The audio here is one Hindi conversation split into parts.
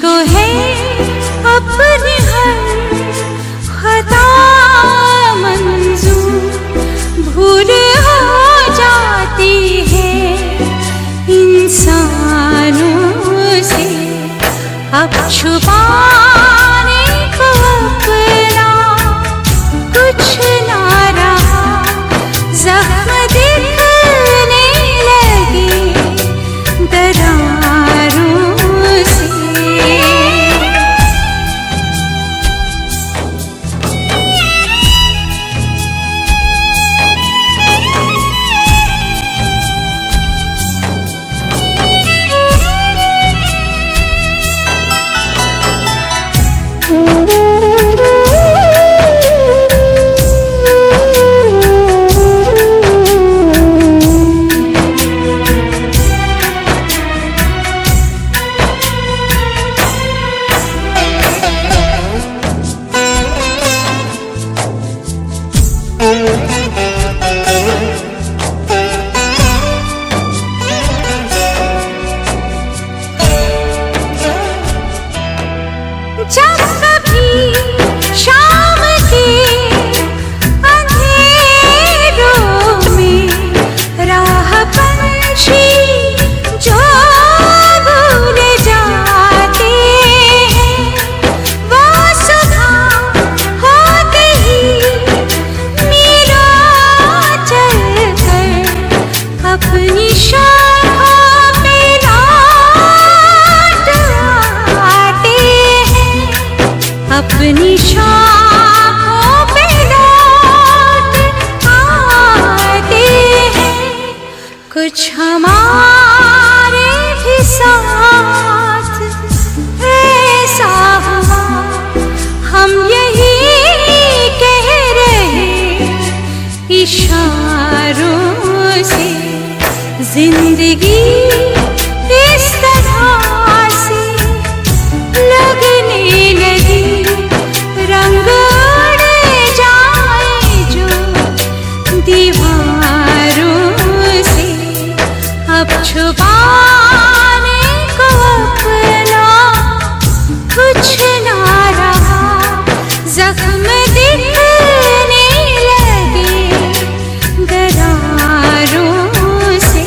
मुझको है अपनी हर खता मंजूर, भूल हो जाती है इंसानों से। अब छुपाने को अपना कुछ ना रहा, जख्म दिखने लगे दरारों से। जब कभी शाम के अंधेरों में राह पंछी जो भूल जाते हैं, वो सुबह होते ही मीलों चलकर अपनी शाखों पे लौट आते हैं, अपनी शाखों पे लौट आते हैं। कुछ हमारे भी साथ ऐसा हुआ, हम यही कह रहे इशारों से। जिंदगी इस तरह से लगने लगी, रंग उड़ जाए जो दीवारों से। अब छुपाने को अपना कुछ ना रहा, जख्म दिखने लगे दरारों से।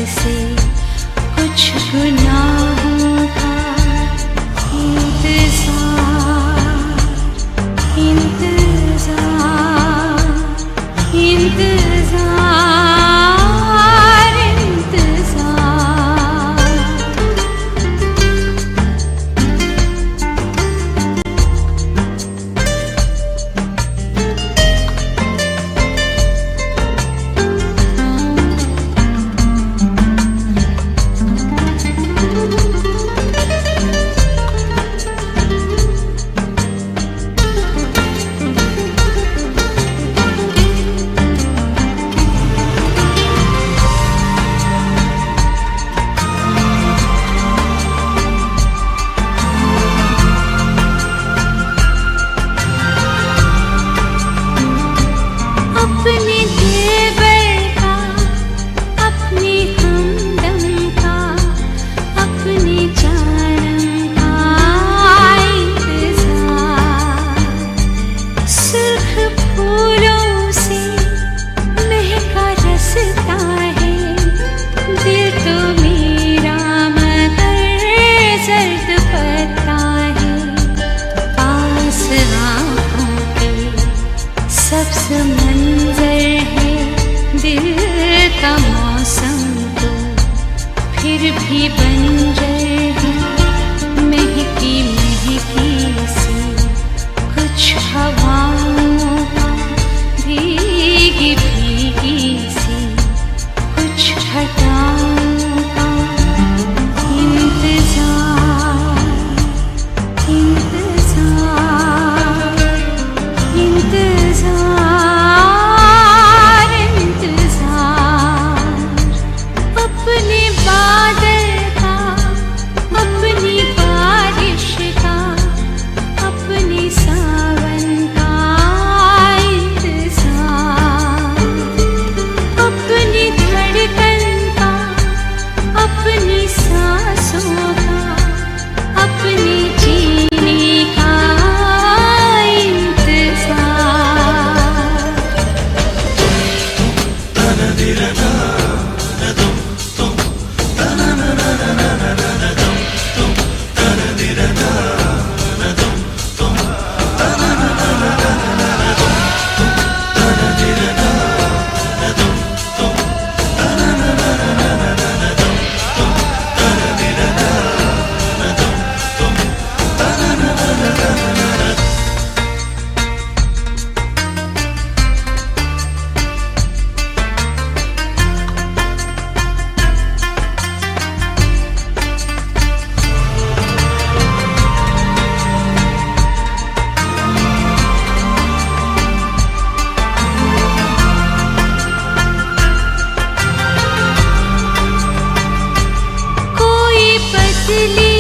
से कुछ गुनाहों का इंतजार, इंतजार, इंतजार, इंतजार। अपने देवर का, अपने हमदम का, अपने जानम का इंतजार। सुर्ख फूलों से महका रसता है दिल तो मेरा, मगर जर्द पता है पास आँखों के सब समंजर है। दिल का मौसम तो फिर भी बंजर है। महकी महकी सी कुछ हवाओं का, भीगी भीगी सी कुछ घटाओं का इंतजार, इंतजार, इंतजार, इंतजार। अपने बादल का, अपनी बारिश का, अपने सावन का इंतजार। अपनी धड़कन का, अपनी सांसों का, अपने जीने का बदली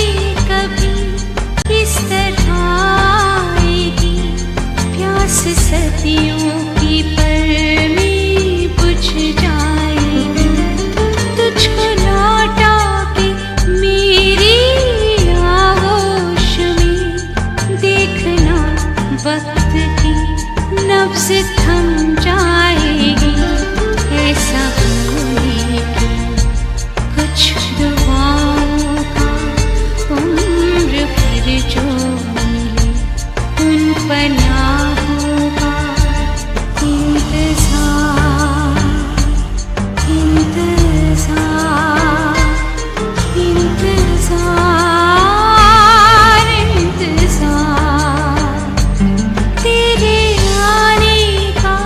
कभी इस तरह आएगी। प्यास सदियों की पल में बुझ जाएगी। तुझको लौटा के मेरी आगोश में देखना, वक्त की नब्ज़ थम जाएगी। ऐसा होने की कुछ दुआओं का उम्र भर जो मिले, उन पनाहों का इंतजार, इंतजार, इंतजार, इंतजार। तेरे आने का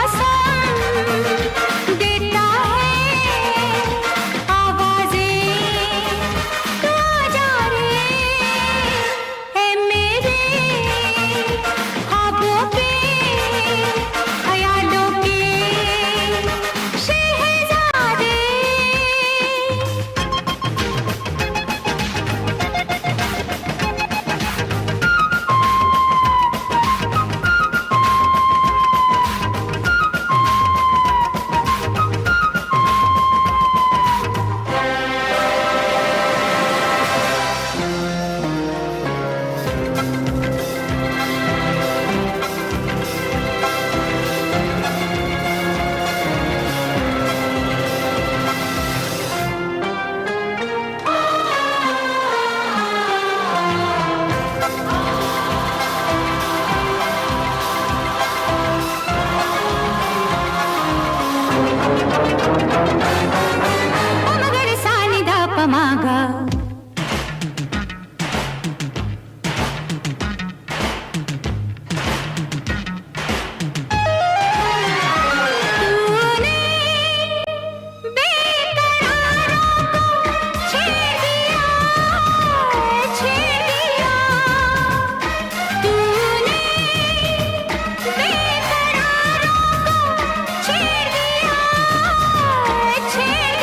मौसम देता है आवाजें, तू आजा रे है मेरे ख्वाबों पे ख्यालों के शहजादे। मगर सानिदा पमागा तूने बेकरारों को छेड़ दिया, छेड़ दिया। तूने बेकरारों को छेड़ दिया, छेड़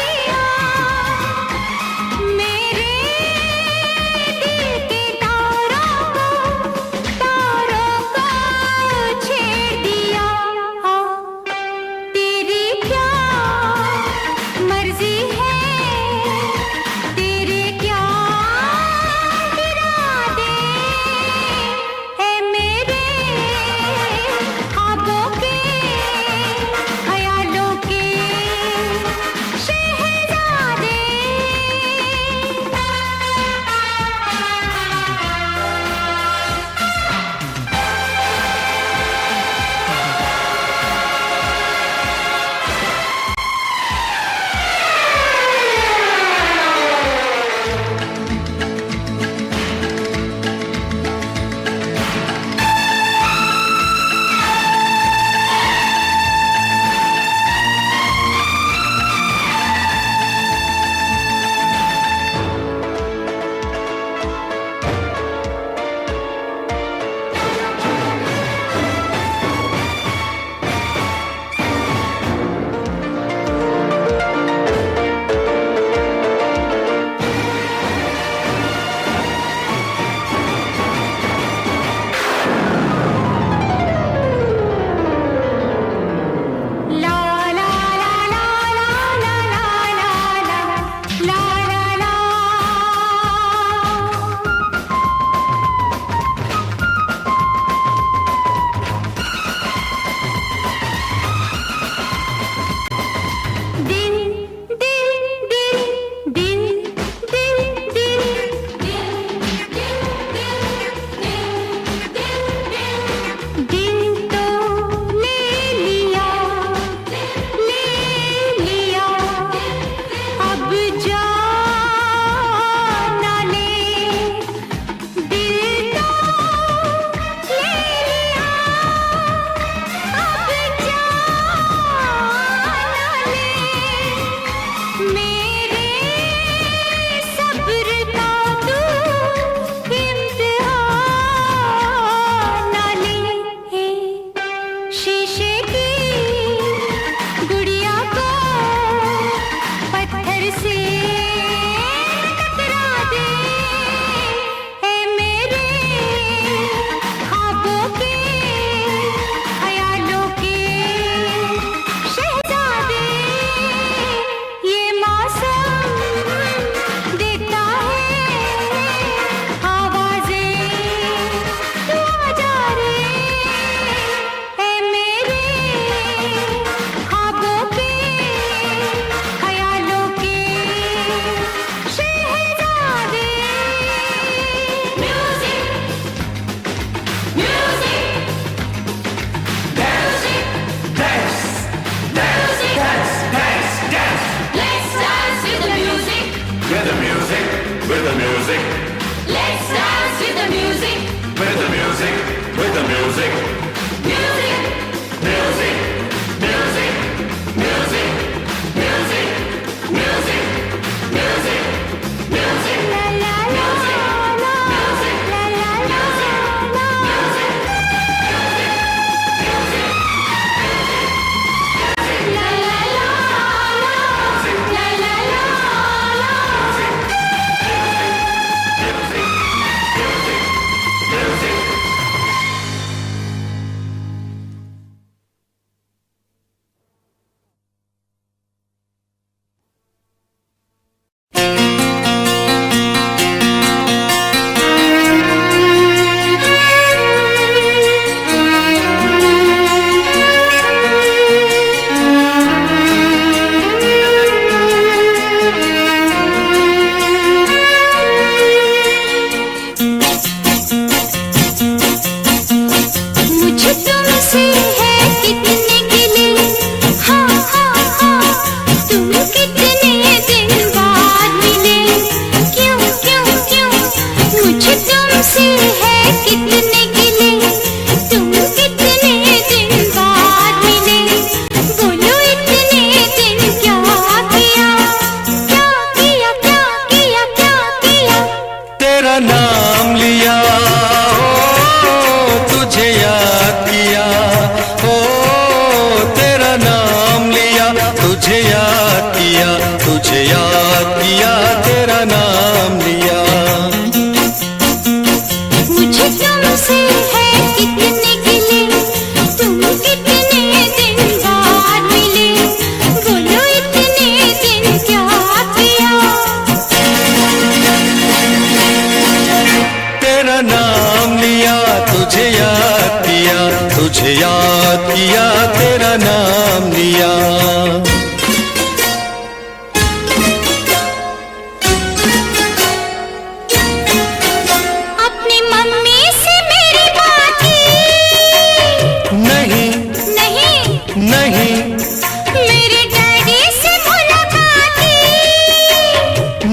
मेरे डैडी से मुलाकात की।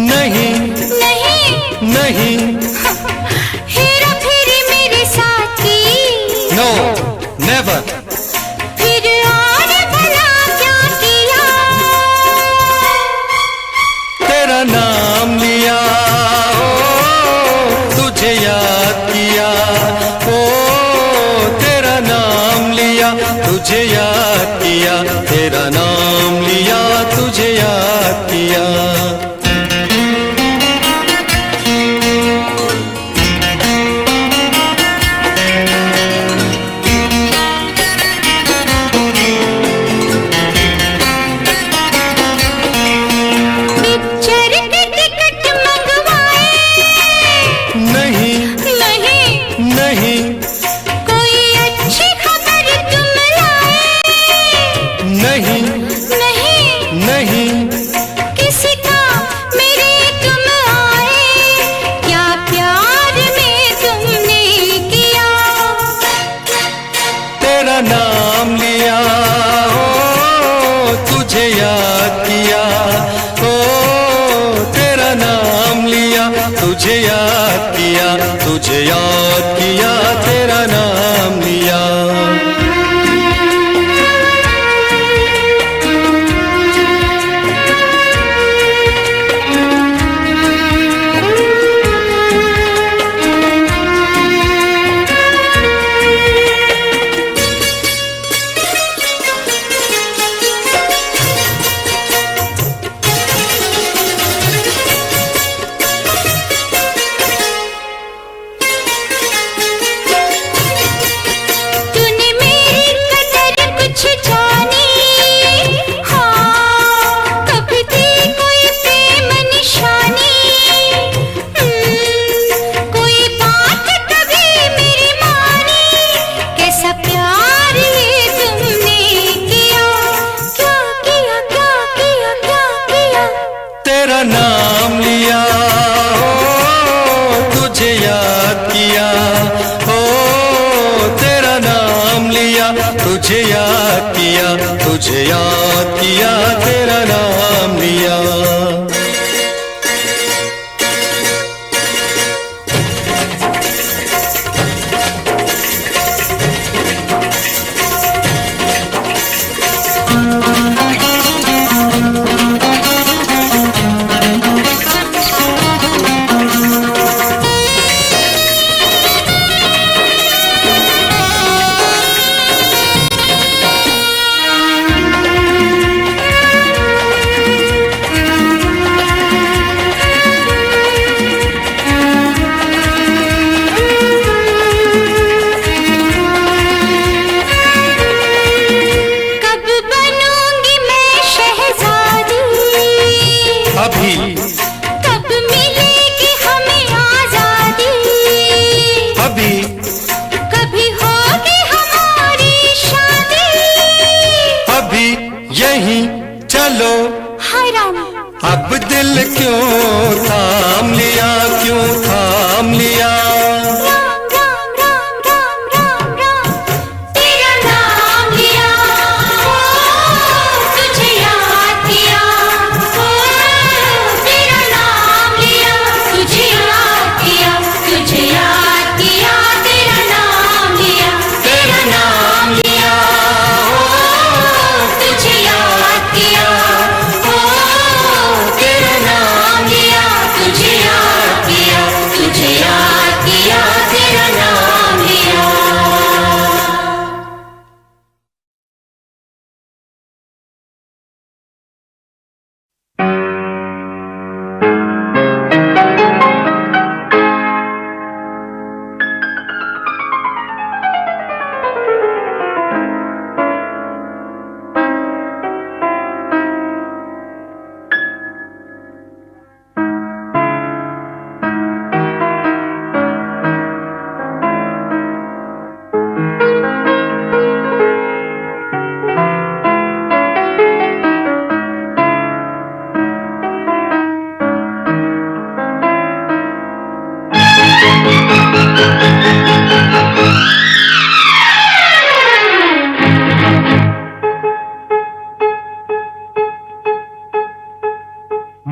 नहीं नहीं नहीं, हेरा फेरी मेरे साथ की। No never. फिर और भला क्या किया? तेरा नाम लिया, ओ तुझे याद किया, ओ तेरा नाम लिया, तुझे याद किया, तेरा नाम लिया, तुझे याद किया। पिक्चर के टिकट मंगवाए। नहीं नहीं नहीं कोई अच्छी खबर तुम लाए। नहीं नहीं नहीं, किसी का मेरे तुम आए। क्या प्यार में तुमने किया? तेरा नाम लिया, ओ तुझे याद किया, ओ तेरा नाम लिया, तुझे याद किया, तुझे याद किया, तेरा नाम लिया। तूने मेरी कदर कुछ जानी? हाँ, कभी थी कोई प्रेम निशानी? कोई बात कभी मेरी मानी? कैसा प्यार ये तुमने किया? क्या किया क्या किया क्या किया? तेरा नाम लिया, ओ तुझे याद किया, ओ तेरा नाम लिया, तुझे याद किया, तुझे याद किया, तेरा नाम लिया। कब बनूंगी मैं शहजादी? अभी कब मिलेगी हमें आजादी? अभी कभी होगी हमारी शादी? अभी यहीं चलो, हाय राम, अब दिल क्यों थाम लिया, क्यों थाम लिया? राम राम राम राम राम राम। तेरा नाम लिया, ओ तुझे याद किया, ओ तेरा नाम लिया, तुझे याद किया, तुझे याद किया, तेरा नाम लिया, तेरा नाम लिया, ओ तुझे याद किया, ओ तेरा नाम लिया, तुझे याद किया, तुझे याद किया।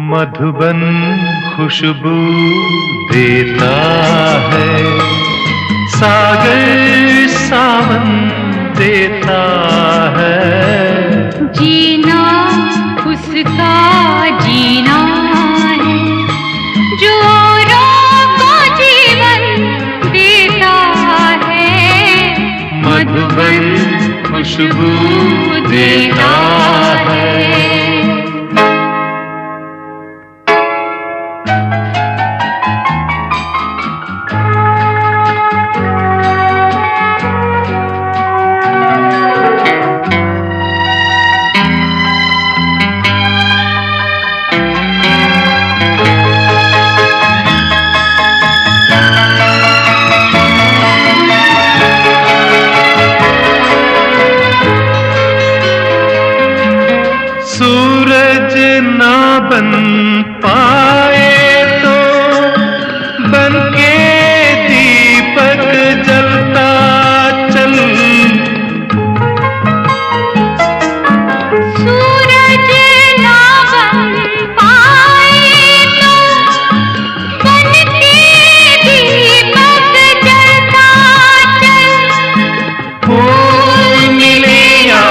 मधुबन खुशबू देता है, सागर सावन देता है। जीना उसका जीना है जो औरों को जीवन देता है। मधुबन खुशबू देता है। सूरज ना बन पाए तो बन के दीपक जलता चल। सूरज ना बन पाए तो बन के दीपक जलता चल। फूल मिले या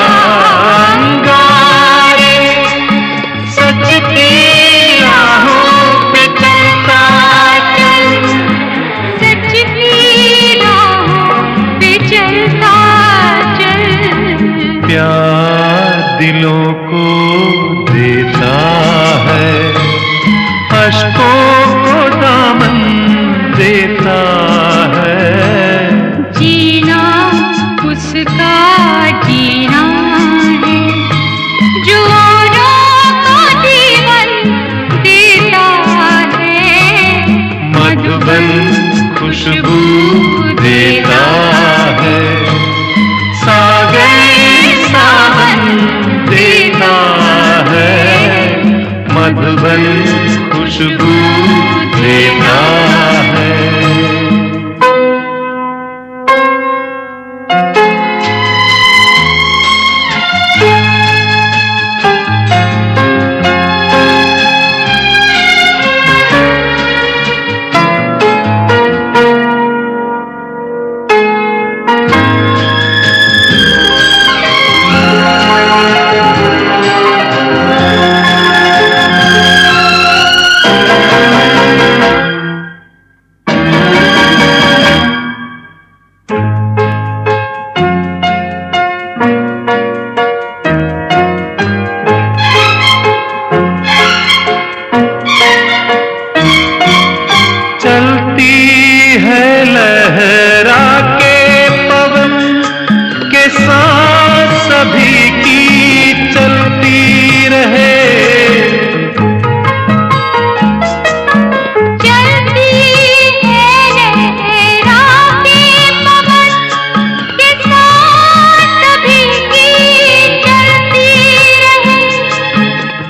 प्यार दिलों को देता है, अश्कों को दामन देता है। जीना उसका जीना है जो औरों को जीवन देता है। मधुबन खुशबू देता है, सागर सावन देता है। मधुबन खुशबू देता है। सभी की चलती रहे। चलती है लहरा के पवन के साथ सभी की चलती रहे।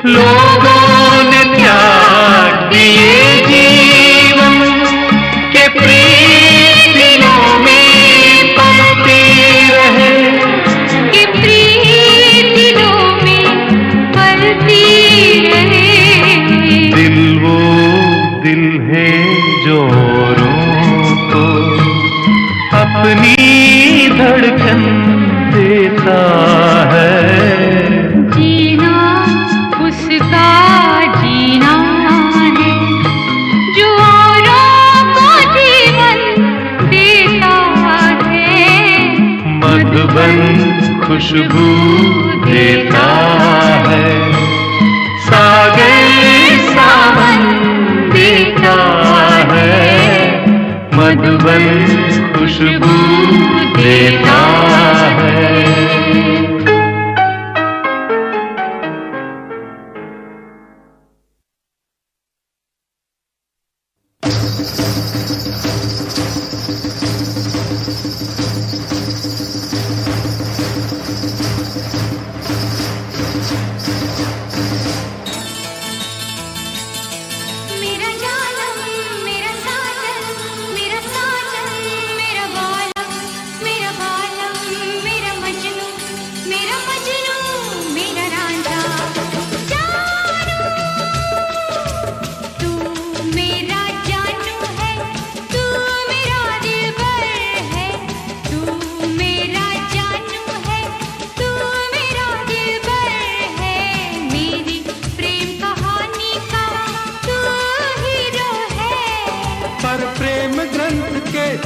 लोगों ने त्याग दिए जीवन के प्रीत दिलों में पलती रहे। कि प्रीत दिलों में पलती रहे। दिल वो दिल है जो औरों को अपनी धड़कन देता है। जीना उसका जीना है जो औरों को जीवन देता है। मधुबन खुशबू देता है, सागर सावन देता है। मधुबन खुशबू देता है। मेरा जानम मेरा साजन मेरा साजन मेरा बालम मेरा बालम मेरा मजनू मेरा रांझा जानू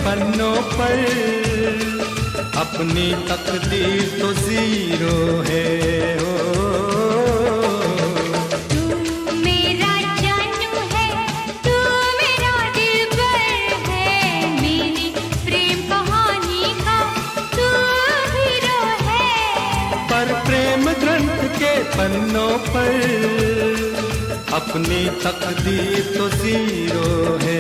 पन्नों पर अपनी तकदीर तो जीरो है। तू मेरा जानू है, तू मेरा दिलबर है, मेरी प्रेम कहानी का तू हीरो है। पर प्रेम ग्रंथ के पन्नों पर अपनी तकदीर तो जीरो है।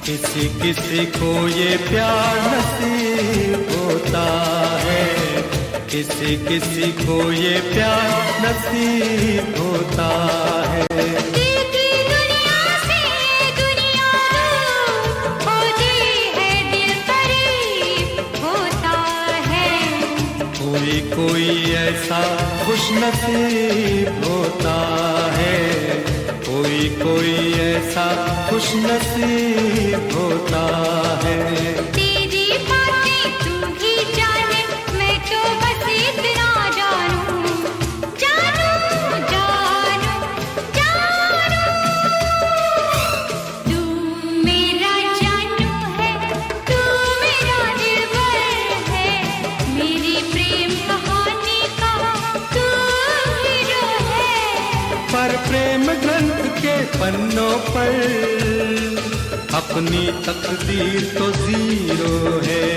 किसी किसी को ये प्यार नसीब होता है, किसी किसी को ये प्यार नसीब होता है। दिल की दुनिया से दुनिया दूर होती है, दिल करीब होता है। कोई कोई ऐसा खुश नसीब होता है, कोई कोई ऐसा खुश नसीब होता है। तेरी बातें तू ही जाने, मैं तो बस इतना जानूं, जानूं जानूं जानूं। तू मेरा जानू है, तू मेरा दिलबर है, मेरी प्रेम कहानी का तू हीरो है। पर प्रेम ग्रंथ के पन्नों पर अपनी तकदीर तो जीरो है।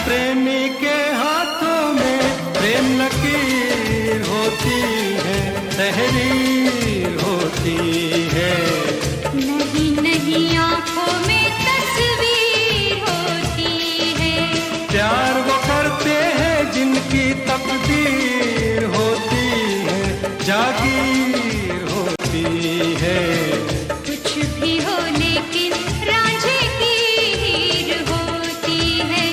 प्रेमी के हाथों में प्रेम लकीर होती है, तहरीर होती है। नहीं नहीं आंखों में तस्वीर होती है। प्यार वो करते हैं जिनकी तकदीर होती है, जागीर होती है। कुछ भी हो लेकिन रांझे की हीर होती है,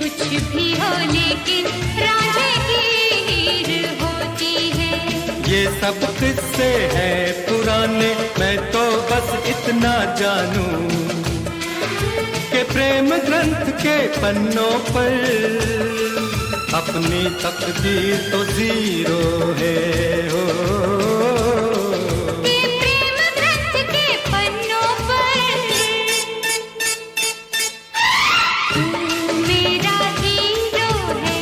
कुछ भी हो लेकिन रांझे की हीर होती है। ये सब किस्से हैं पुराने, मैं तो बस इतना जानूं कि प्रेम ग्रंथ के पन्नों पर अपनी तकदीर तो जीरो है। ये प्रेम ग्रंथ के पन्नों पर तू मेरा हीरो है।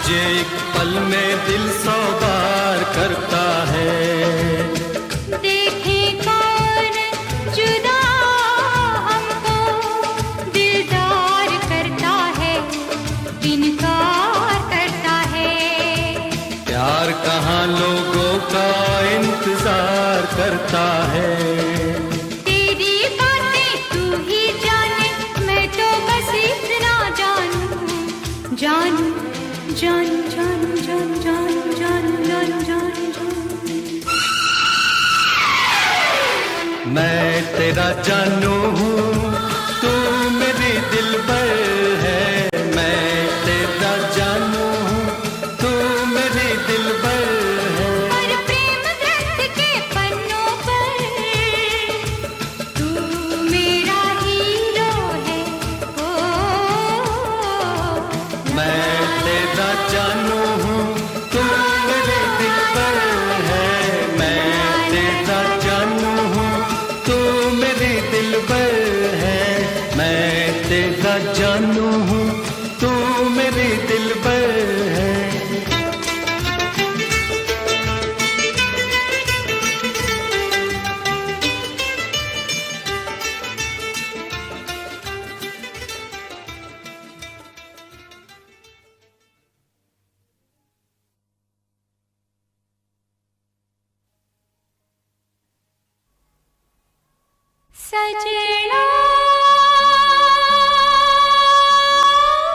तुझे एक पल में दिल सौ बार करता है। देखे कौन जुदा हमको दिलदार करता है, इनकार करता है। प्यार कहाँ लोगों का इंतजार करता है। तेरी बातें तू ही जाने, मैं तो बस इतना जानूं, जानूं, जान जान जान जान जान जान जान जान। मैं तेरा जानू हूँ, तू मेरी दिलबर है। मैं तेरा जानू हूँ, तू मेरी दिलबर है। और प्रेम ग्रंथ के पन्नों पर तू मेरा हीरो है। ओ मैं तेरा जानू हूँ, तू मेरी दिलबर है। मैं तेरा जानू हूँ, तू मेरी दिलबर है। मैं तेरा जानू हूँ, तू मेरी दिलबर है। सजना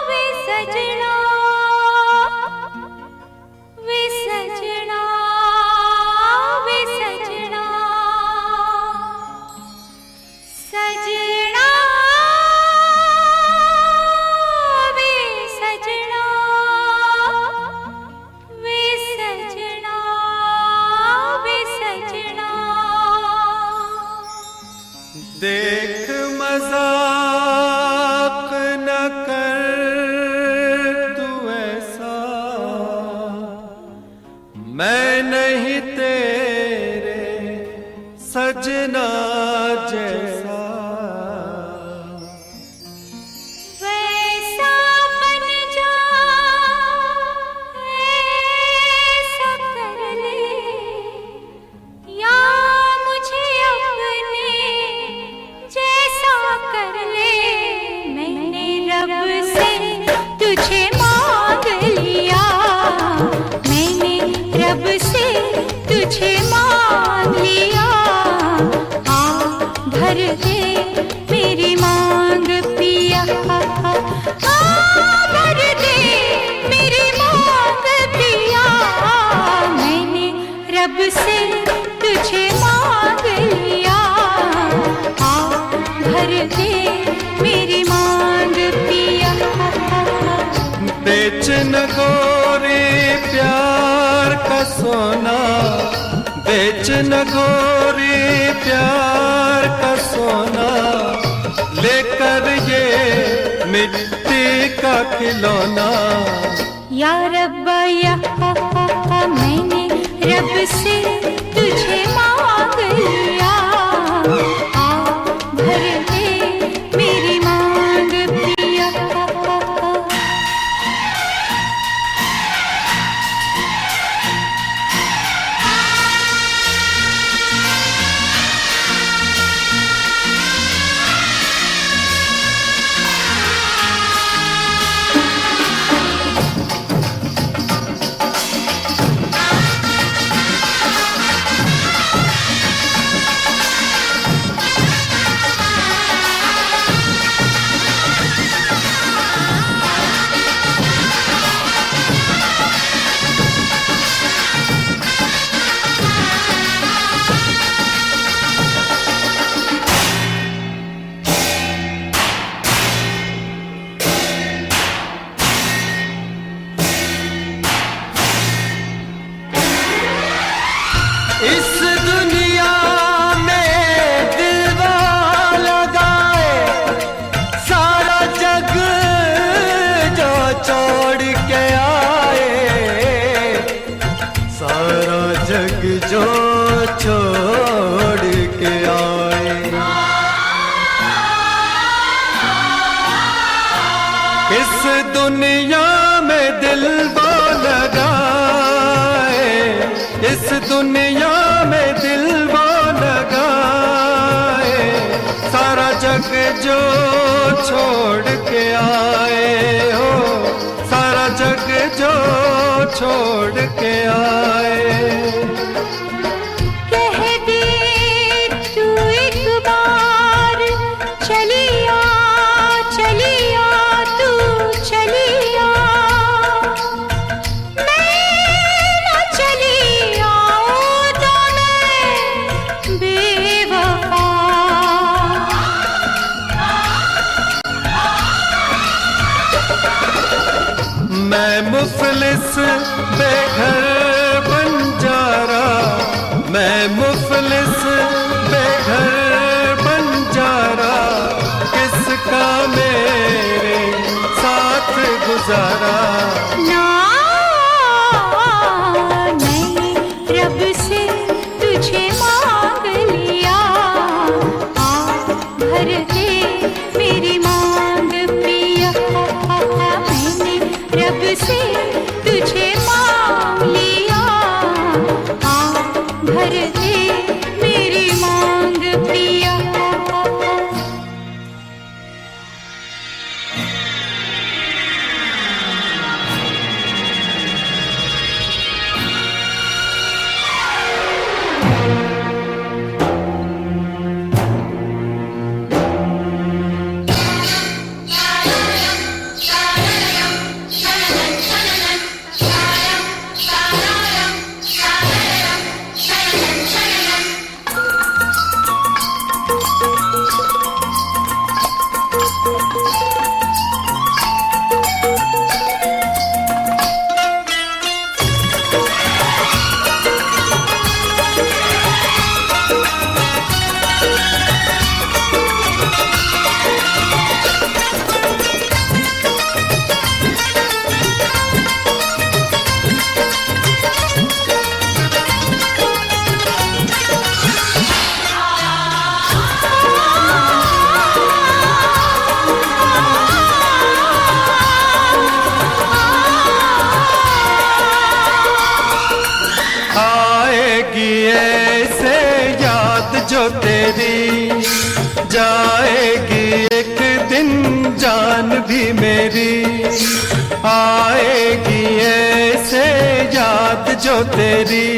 वे सजना वे सजना वे सजना सजना वे सजना वे सजना वे सजना। देख मजाक न कर तू ऐसा, मैं नहीं तेरे सजना जैसा। वैसा बन जा, ऐसा कर ले, या मुझे अपने जैसा कर ले। मैंने रब से तुझे मांग लिया, मैंने रब से तुझे मांग लिया। आ भर दे मेरी मांग पिया, आ भर दे मेरी मांग पिया। मैंने रब से तुझे मांग लिया, आ भर दे मेरी मांग पिया। बेच न गोरे प्यार का सोना, बेच न गोरे प्यार का सोना। लेकर ये मिट्टी का खिलौना। या रब्बा या मैंने रब से तुझे मांग लिया, आ भर दे मेरी मांग पिया। जो छोड़ के आए। इस दुनिया में दिलवा लगाए, इस दुनिया में दिल वो लगाए, सारा जग जो छोड़ के आए हो, सारा जग जो छोड़ के आए। मैं मुफलिस बेघर बंजारा, मैं मुफलिस बेघर बंजारा, किसका मेरे साथ गुजारा। मैंने रब से तुझे मांग लिया, आ भर दे मेरी मांग पिया। मैंने रब से तुझे मांग लिया, आ भर दे मेरी मांग पिया। जो तेरी जाएगी एक दिन जान भी मेरी, आएगी ऐसे याद जो तेरी,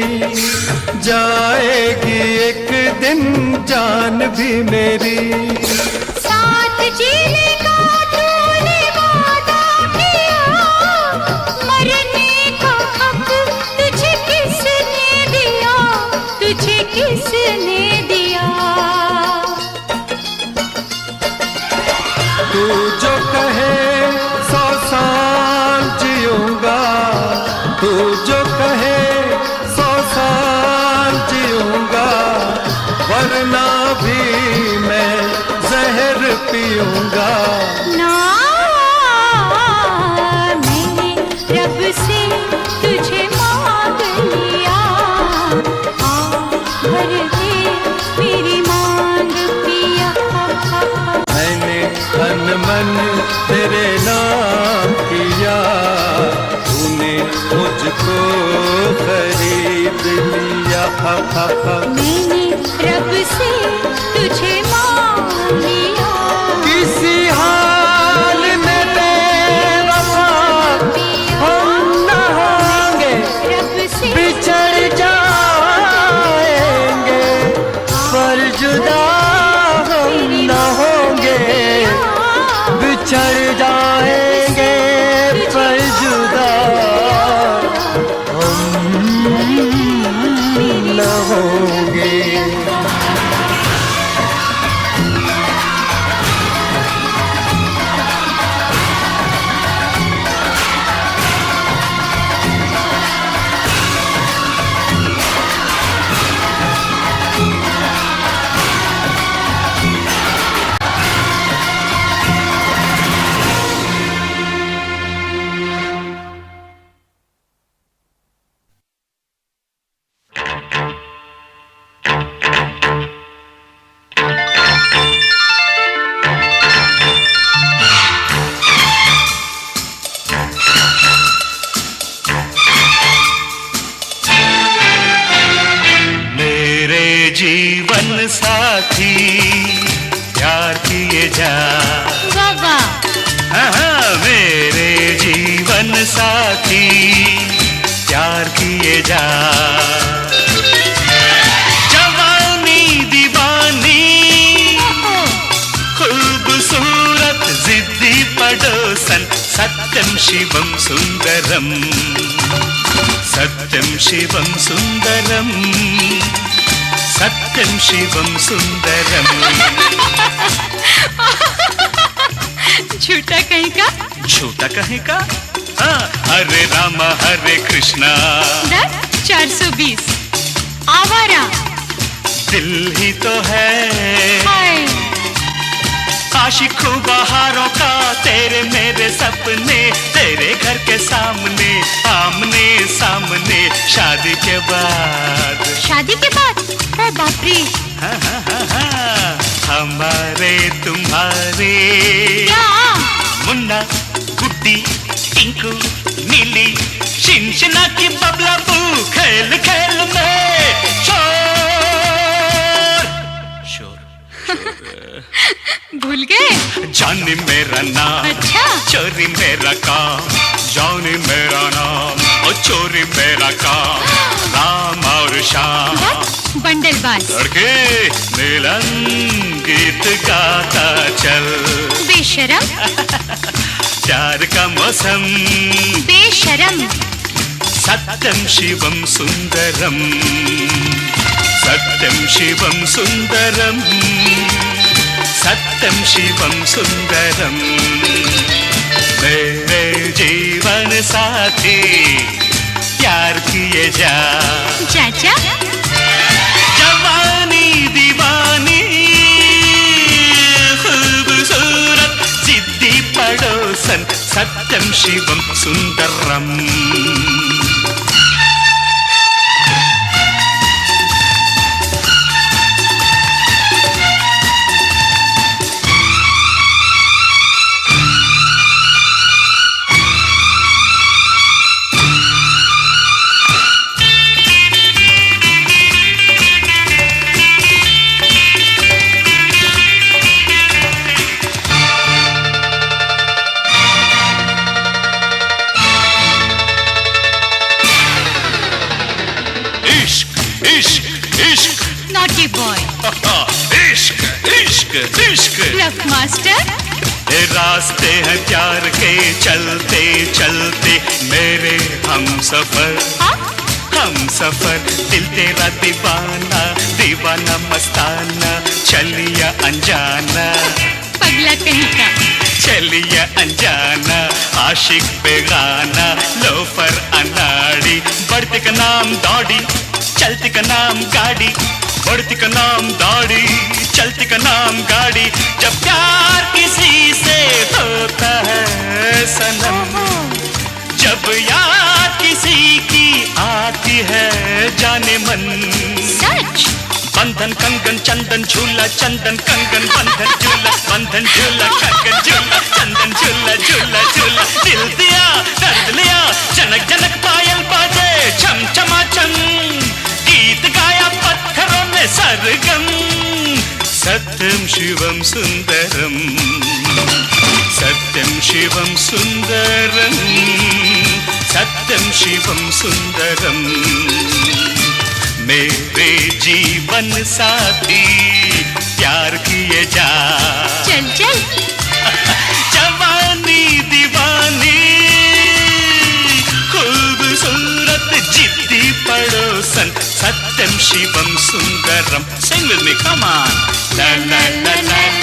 जाएगी एक दिन जान भी मेरी। साथ जीने का तूने वादा किया, मरने का हक तुझे किसने दिया, तुझे किसने दिया। तू जो कहे 100 साल जीऊंगा, तू जो कहे 100 साल जीऊंगा, वरना भी मैं जहर पीऊंगा। ना मैंने रब से तुझे मांग लिया, आ भर दे मेरी मांग पिया। मैंने तन मन तेरे नाम किया, तूने मुझको खरीद लिया। मैंने रब से तुझे मांग लिया, किसी हाल में बेवफा हम न होंगे, रब से बिछड़ जाएंगे पर जुदा हम न होंगे, बिछड़ जाएंगे पर जुदा हम न होंगे। साथी प्यार किए जा। वाह वाह, हाँ, मेरे जीवन साथी प्यार किए जा। जवानी दीवानी खूबसूरत जिद्दी पड़ोसन सत्यम शिवम सुंदरम, सत्यम शिवम सुंदरम, सत्यम शिवम सुंदरम। झूठा कहीं का। झूठा कहीं का? हाँ, हरे राम हरे कृष्णा। दर 420 आवारा दिल ही तो है हाय, आशिकों बहारों का, तेरे मेरे सपने तेरे घर के सामने, आमने सामने शादी के बाद। शादी के बाद? ओ बाप रे, हाँ, हाँ, हाँ, हाँ, हमारे तुम्हारे क्या? मुन्ना गुड्डी टिंकू नीली शिनशिना की बबला बू, खेल खेल में शोर शोर। भूल गए? जानी मेरा नाम, अच्छा, चोरी मेरा काम, जानी मेरा नाम और चोरी मेरा काम, राम और श्याम। बंडलबाज लड़के मिलन गीत गाता चल, बेशरम प्यार का मौसम बेशरम, सत्यम शिवम सुंदरम, सत्यम शिवम सुंदरम, सत्यम शिवम सुंदरम। मेरे जीवन साथी प्यार किए जा। चाचा जवानी दीवानी खूबसूरत जिद्दी पड़ोसन सत्यम शिवम सुंदरम। नॉटी बॉय, इश्क इश्क इश्क ब्लफ मास्टर, ये रास्ते हैं प्यार के चलते चलते मेरे हम सफर, हम सफर। दिल तेरा दीवाना दीवाना मस्ताना, चलिया अनजाना पगला कहीं का। चलिया अनजाना, आशिक बेगाना, लोफर अनाड़ी, बढ़ती का नाम दौड़ी चलती का नाम गाड़ी, बढ़ती का नाम दौड़ी चलती का नाम गाड़ी। जब प्यार किसी से होता है सनम, जब याद किसी की आती है जाने मन, सच बंधन कंगन चंदन झूला, चंदन कंगन बंधन झूला, बंधन झूला कंगन झूला, चंदन झूला झूला झूला। दिल दिया दर्द लिया, जनक जनक पायल बाजे, छम छमा छम गीत गाया पत्थरों में सरगम। सत्यम शिवम सुंदरम, सत्यम शिवम सुंदरम, सत्यम शिवम सुंदरम। मेरे जीवन साथी प्यार किए जा। चल चल जवानी दीवानी खूबसूरत जिद्दी पड़ोसन सत्यम Shivam Sundaram. Sing with me, come on. La la la la.